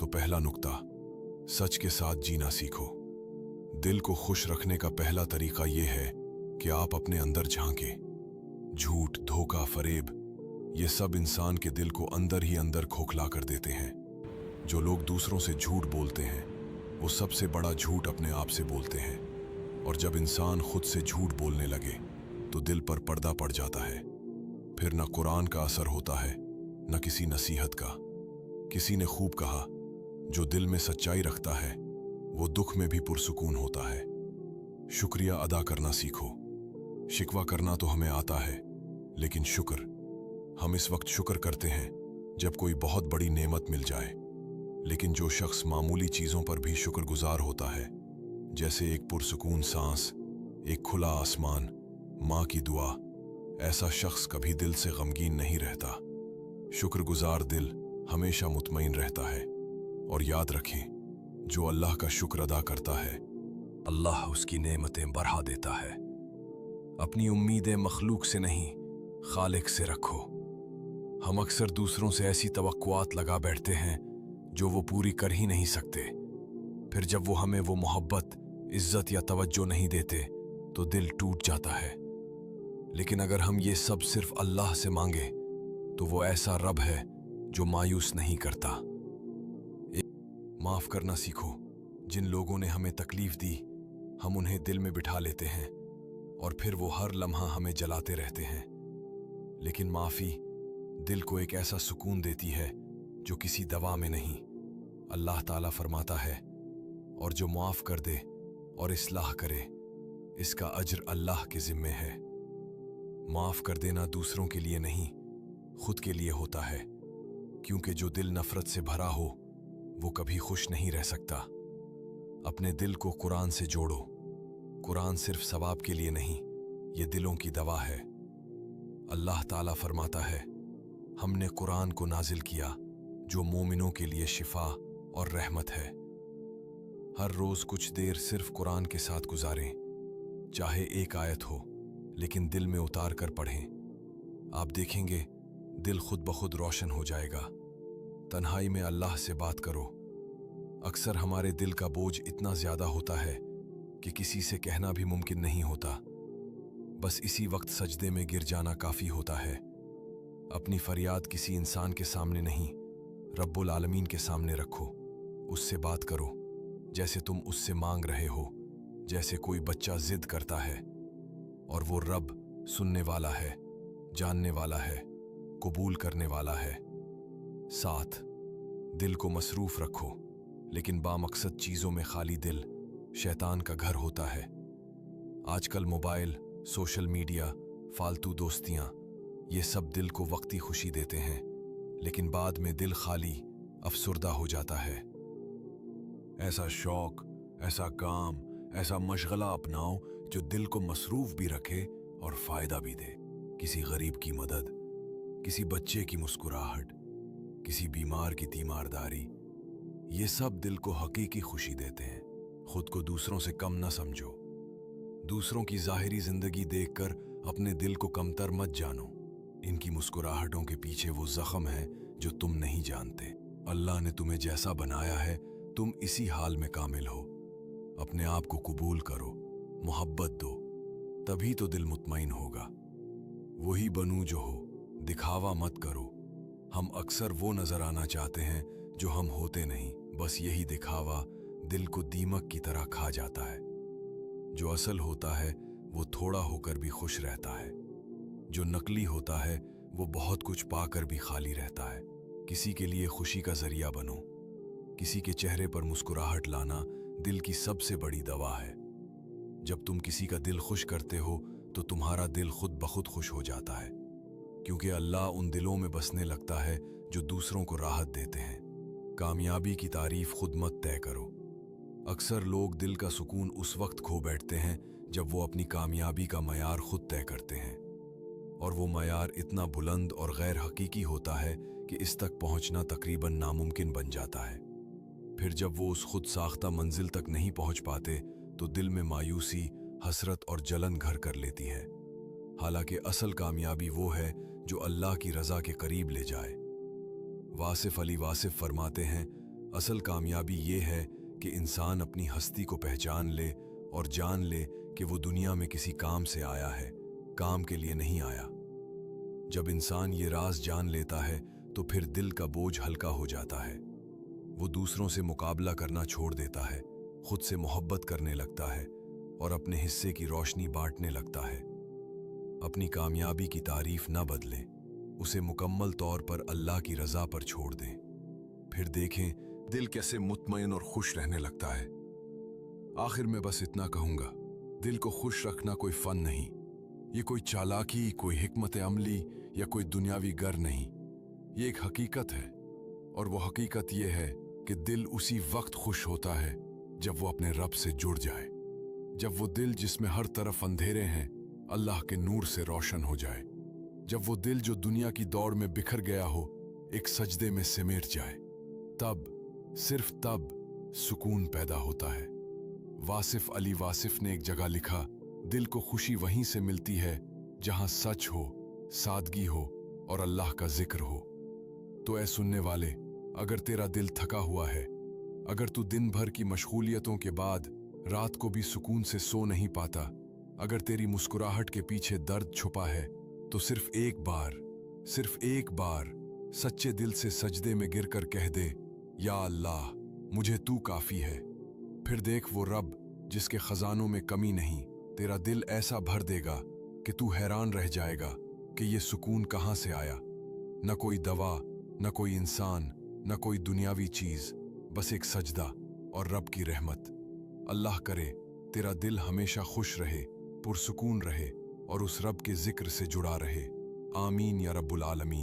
पहला नुक्ता, सच के साथ जीना सीखो। दिल को खुश रखने का पहला तरीका यह है कि आप अपने अंदर झांकें। झूठ, धोखा, फरेब, ये सब इंसान के दिल को अंदर ही अंदर खोखला कर देते हैं। जो लोग दूसरों से झूठ बोलते हैं वो सबसे बड़ा झूठ अपने आप से बोलते हैं। और जब इंसान खुद से झूठ बोलने लगे तो दिल पर पर्दा पड़ जाता है। फिर न कुरान का असर होता है न किसी नसीहत का। किसी ने खूब कहा, जो दिल में सच्चाई रखता है वो दुख में भी पुरसुकून होता है। शुक्रिया अदा करना सीखो। शिकवा करना तो हमें आता है, लेकिन शुक्र, हम इस वक्त शुक्र करते हैं जब कोई बहुत बड़ी नेमत मिल जाए। लेकिन जो शख्स मामूली चीजों पर भी शुक्रगुजार होता है, जैसे एक पुरसुकून सांस, एक खुला आसमान, माँ की दुआ, ऐसा शख्स कभी दिल से गमगीन नहीं रहता। शुक्रगुजार दिल हमेशा मुतमईन रहता है। और याद रखें, जो अल्लाह का शुक्र अदा करता है, अल्लाह उसकी नेमतें बढ़ा देता है। अपनी उम्मीदें मखलूक से नहीं, खालिक से रखो। हम अक्सर दूसरों से ऐसी तवक्कुआत लगा बैठते हैं जो वो पूरी कर ही नहीं सकते। फिर जब वो हमें वो मोहब्बत, इज्जत या तवज्जो नहीं देते तो दिल टूट जाता है। लेकिन अगर हम ये सब सिर्फ अल्लाह से मांगे तो वो ऐसा रब है जो मायूस नहीं करता। माफ करना सीखो। जिन लोगों ने हमें तकलीफ दी, हम उन्हें दिल में बिठा लेते हैं और फिर वो हर लम्हा हमें जलाते रहते हैं। लेकिन माफी दिल को एक ऐसा सुकून देती है जो किसी दवा में नहीं। अल्लाह ताला फरमाता है, और जो माफ कर दे और इस्लाह करे, इसका अज्र अल्लाह के जिम्मे है। माफ कर देना दूसरों के लिए नहीं, खुद के लिए होता है। क्योंकि जो दिल नफरत से भरा हो वो कभी खुश नहीं रह सकता। अपने दिल को कुरान से जोड़ो। कुरान सिर्फ सवाब के लिए नहीं, ये दिलों की दवा है। अल्लाह ताला फरमाता है, हमने कुरान को नाजिल किया जो मोमिनों के लिए शिफा और रहमत है। हर रोज कुछ देर सिर्फ कुरान के साथ गुजारें। चाहे एक आयत हो, लेकिन दिल में उतार कर पढ़ें। आप देखेंगे दिल खुद ब खुद रोशन हो जाएगा। तन्हाई में अल्लाह से बात करो। अक्सर हमारे दिल का बोझ इतना ज्यादा होता है कि किसी से कहना भी मुमकिन नहीं होता। बस इसी वक्त सजदे में गिर जाना काफी होता है। अपनी फरियाद किसी इंसान के सामने नहीं, रब्बुल आलमीन के सामने रखो। उससे बात करो जैसे तुम उससे मांग रहे हो, जैसे कोई बच्चा जिद करता है। और वो रब सुनने वाला है, जानने वाला है, कबूल करने वाला है। साथ दिल को मसरूफ रखो, लेकिन बामकसद चीजों में खाली दिल शैतान का घर होता है। आजकल मोबाइल, सोशल मीडिया, फालतू दोस्तियां, ये सब दिल को वक्ती खुशी देते हैं, लेकिन बाद में दिल खाली, अफसुर्दा हो जाता है। ऐसा शौक, ऐसा काम, ऐसा मशगला अपनाओ जो दिल को मसरूफ भी रखे और फायदा भी दे। किसी गरीब की मदद, किसी बच्चे की मुस्कुराहट, किसी बीमार की तीमारदारी, ये सब दिल को हकीकी खुशी देते हैं। खुद को दूसरों से कम न समझो। दूसरों की जाहिरी जिंदगी देखकर अपने दिल को कमतर मत जानो। इनकी मुस्कुराहटों के पीछे वो जख्म है जो तुम नहीं जानते। अल्लाह ने तुम्हें जैसा बनाया है, तुम इसी हाल में कामिल हो। अपने आप को कबूल करो, मोहब्बत दो, तभी तो दिल मुतमईन होगा। वही बनू जो हो, दिखावा मत करो। हम अक्सर वो नजर आना चाहते हैं जो हम होते नहीं। बस यही दिखावा दिल को दीमक की तरह खा जाता है। जो असल होता है वो थोड़ा होकर भी खुश रहता है। जो नकली होता है वो बहुत कुछ पाकर भी खाली रहता है। किसी के लिए खुशी का जरिया बनो। किसी के चेहरे पर मुस्कुराहट लाना दिल की सबसे बड़ी दवा है। जब तुम किसी का दिल खुश करते हो तो तुम्हारा दिल खुद ब खुद खुश हो जाता है, क्योंकि अल्लाह उन दिलों में बसने लगता है जो दूसरों को राहत देते हैं। कामयाबी की तारीफ खुद मत तय करो। अक्सर लोग दिल का सुकून उस वक्त खो बैठते हैं जब वो अपनी कामयाबी का मयार खुद तय करते हैं, और वो मयार इतना बुलंद और गैर हकीकी होता है कि इस तक पहुंचना तकरीबन नामुमकिन बन जाता है। फिर जब वो उस खुद साख्ता मंजिल तक नहीं पहुंच पाते तो दिल में मायूसी, हसरत और जलन घर कर लेती है। हालांकि असल कामयाबी वो है जो अल्लाह की रज़ा के करीब ले जाए। वासिफ अली वासिफ फरमाते हैं, असल कामयाबी ये है कि इंसान अपनी हस्ती को पहचान ले और जान ले कि वो दुनिया में किसी काम से आया है, काम के लिए नहीं आया। जब इंसान ये राज जान लेता है तो फिर दिल का बोझ हल्का हो जाता है। वो दूसरों से मुकाबला करना छोड़ देता है, खुद से मोहब्बत करने लगता है और अपने हिस्से की रोशनी बांटने लगता है। अपनी कामयाबी की तारीफ न बदलें, उसे मुकम्मल तौर पर अल्लाह की रज़ा पर छोड़ दें। फिर देखें दिल कैसे मुतमईन और खुश रहने लगता है। आखिर में बस इतना कहूँगा, दिल को खुश रखना कोई फ़न नहीं, ये कोई चालाकी, कोई हिकमत अमली या कोई दुनियावी गर नहीं। ये एक हकीकत है, और वो हकीकत ये है कि दिल उसी वक्त खुश होता है जब वो अपने रब से जुड़ जाए, जब वो दिल जिसमें हर तरफ अंधेरे हैं अल्लाह के नूर से रोशन हो जाए, जब वो दिल जो दुनिया की दौड़ में बिखर गया हो एक सजदे में सिमट जाए। तब, सिर्फ तब सुकून पैदा होता है। वासिफ अली वासिफ ने एक जगह लिखा, दिल को खुशी वहीं से मिलती है जहां सच हो, सादगी हो और अल्लाह का जिक्र हो। तो ऐ सुनने वाले, अगर तेरा दिल थका हुआ है, अगर तू दिन भर की मशगूलियतों के बाद रात को भी सुकून से सो नहीं पाता, अगर तेरी मुस्कुराहट के पीछे दर्द छुपा है, तो सिर्फ एक बार सच्चे दिल से सजदे में गिरकर कह दे, या अल्लाह मुझे तू काफ़ी है। फिर देख वो रब जिसके खजानों में कमी नहीं, तेरा दिल ऐसा भर देगा कि तू हैरान रह जाएगा कि ये सुकून कहाँ से आया। न कोई दवा, न कोई इंसान, न कोई दुनियावी चीज़, बस एक सजदा और रब की रहमत। अल्लाह करे तेरा दिल हमेशा खुश रहे, पुरसुकून रहे और उस रब के जिक्र से जुड़ा रहे। आमीन या रब्बुल आलमीन।